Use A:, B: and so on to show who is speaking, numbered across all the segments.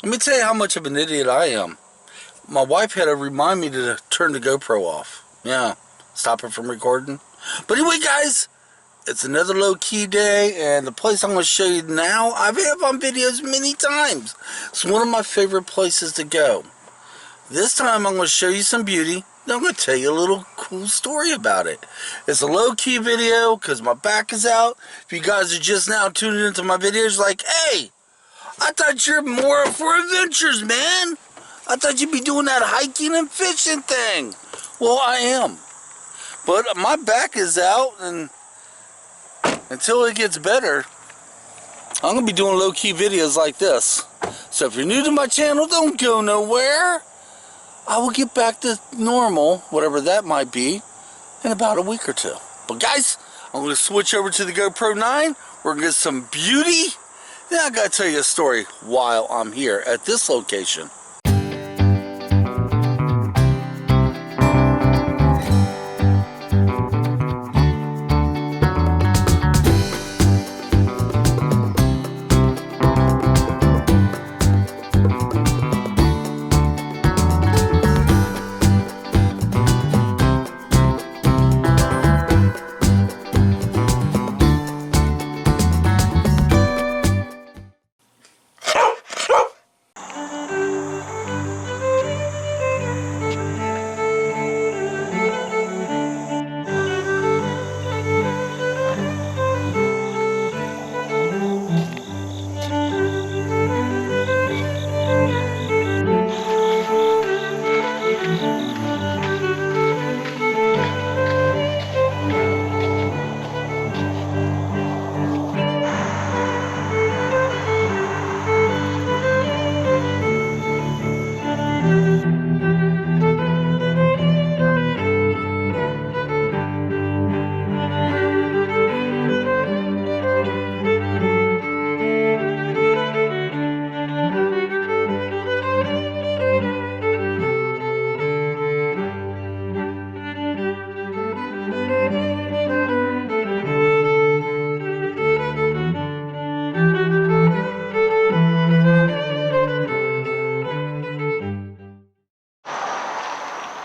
A: Let me tell you how much of an idiot I am. My wife had to remind me to turn the GoPro off. Yeah, stop it from recording. But anyway, guys, it's another low-key day, and the place I'm going to show you now, I've had on videos many times. It's one of my favorite places to go. This time I'm going to show you some beauty. Then I'm going to tell you a little cool story about it. It's a low-key video because my back is out. If you guys are just now tuning into my videos, like, hey, I thought you're more for adventures, man. I thought you'd be doing that hiking and fishing thing. Well, I am. But my back is out, and until it gets better, I'm going to be doing low-key videos like this. So if you're new to my channel, don't go nowhere. I will get back to normal, whatever that might be, in about a week or two. But guys, I'm going to switch over to the GoPro 9. We're going to get some beauty. Then I got to tell you a story while I'm here at this location.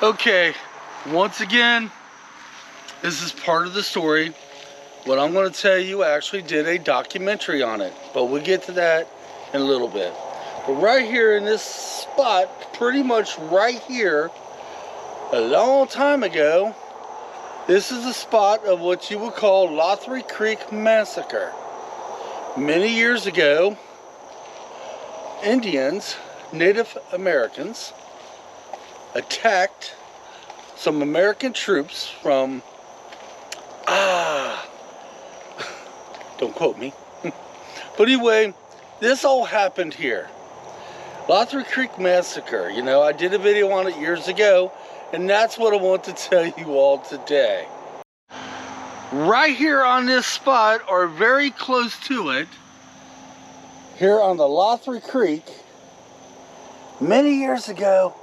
A: Okay, once again, this is part of the story. What I'm going to tell you, I actually did a documentary on it, but we'll get to that in a little bit. But right here in this spot, pretty much right here, a long time ago, this is the spot of what you would call Lothry Creek Massacre. Many years ago, Indians, Native Americans, attacked some American troops from, don't quote me. But anyway, this all happened here. Lothry Creek Massacre. You know, I did a video on it years ago, and that's what I want to tell you all today. Right here on this spot, or very close to it, here on the Lothry Creek, many years ago,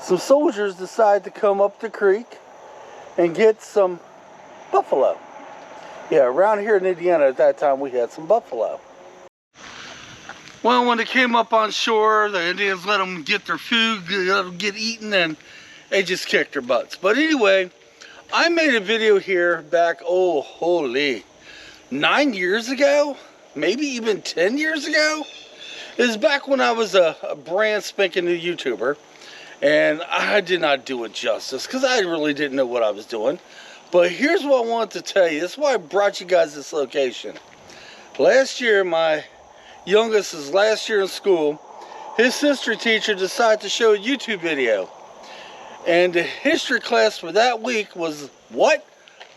A: some soldiers decided to come up the creek and get some buffalo. Yeah, around here in Indiana at that time we had some buffalo. Well, when they came up on shore, the Indians let them get their food, let them get eaten, and they just kicked their butts. But anyway, I made a video here back, oh, holy, 9 years ago? Maybe even 10 years ago? It was back when I was a brand spanking new YouTuber. And I did not do it justice because I really didn't know what I was doing. But here's what I wanted to tell you. That's why I brought you guys this location. Last year, my youngest's last year in school, his history teacher decided to show a YouTube video. And the history class for that week was what?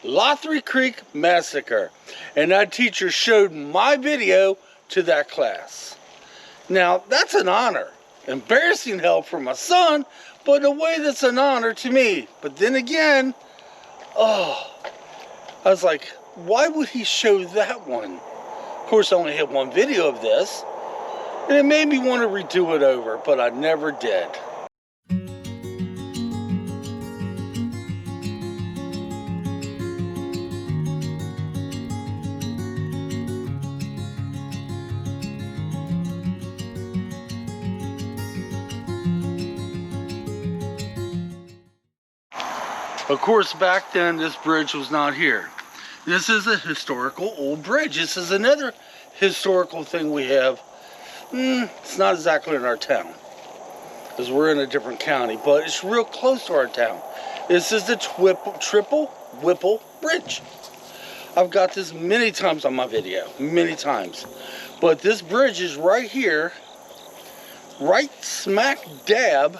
A: Lothry Creek Massacre. And that teacher showed my video to that class. Now, that's an honor. Embarrassing hell for my son, but in a way that's an honor to me. But then again, I was like, why would he show that one? Of course, I only had one video of this, and it made me want to redo it over, but I never did. Of course, back then, this bridge was not here. This is a historical old bridge. This is another historical thing we have. It's not exactly in our town, because we're in a different county, but it's real close to our town. This is the triple Whipple Bridge. I've got this many times on my video, many times. But this bridge is right here, right smack dab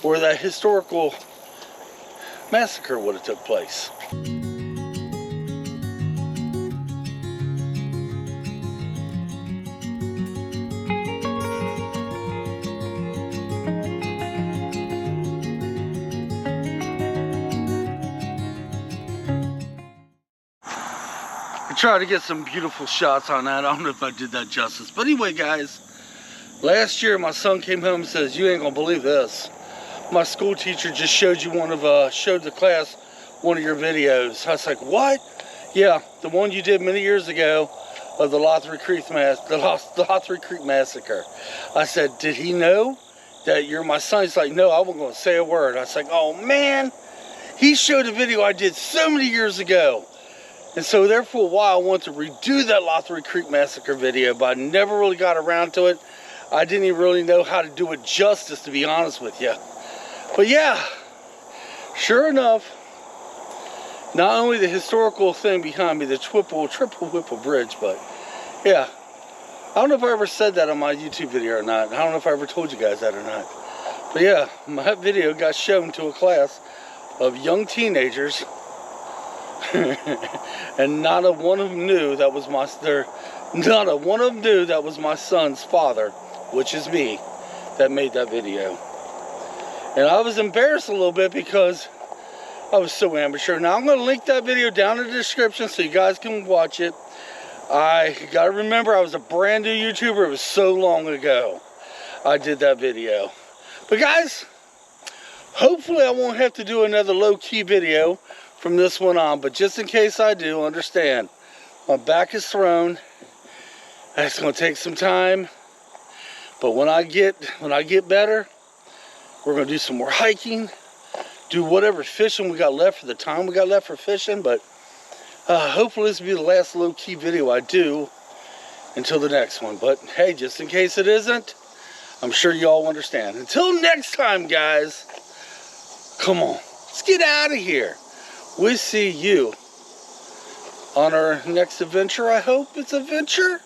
A: where that historical massacre would have took place. I tried to get some beautiful shots on that. I don't know if I did that justice. But anyway, guys, last year my son came home and says, "You ain't gonna believe this. My school teacher just showed the class one of your videos." I was like, "What?" "Yeah, the one you did many years ago of the Lothary Creek massacre." I said, "Did he know that you're my son?" He's like, "No, I wasn't gonna say a word." I was like, "Oh man, he showed a video I did so many years ago." And so there for a while I wanted to redo that Lothary Creek massacre video, but I never really got around to it. I didn't even really know how to do it justice, to be honest with you. But yeah, sure enough, not only the historical thing behind me, the triple Whipple Bridge, but yeah, I don't know if I ever said that on my YouTube video or not. I don't know if I ever told you guys that or not. But yeah, my video got shown to a class of young teenagers, and not a one of them knew that was my son's father, which is me, that made that video. And I was embarrassed a little bit because I was so amateur. Now I'm going to link that video down in the description so you guys can watch it. I got to remember, I was a brand new YouTuber. It was so long ago I did that video. But guys, hopefully I won't have to do another low-key video from this one on. But just in case I do, understand, my back is thrown. It's going to take some time. But when I get better, we're going to do some more hiking, do whatever fishing we got left for the time we got left for fishing. But hopefully this will be the last low-key video I do until the next one. But hey, just in case it isn't, I'm sure you all understand. Until next time, guys, come on, let's get out of here. We'll see you on our next adventure. I hope it's a venture.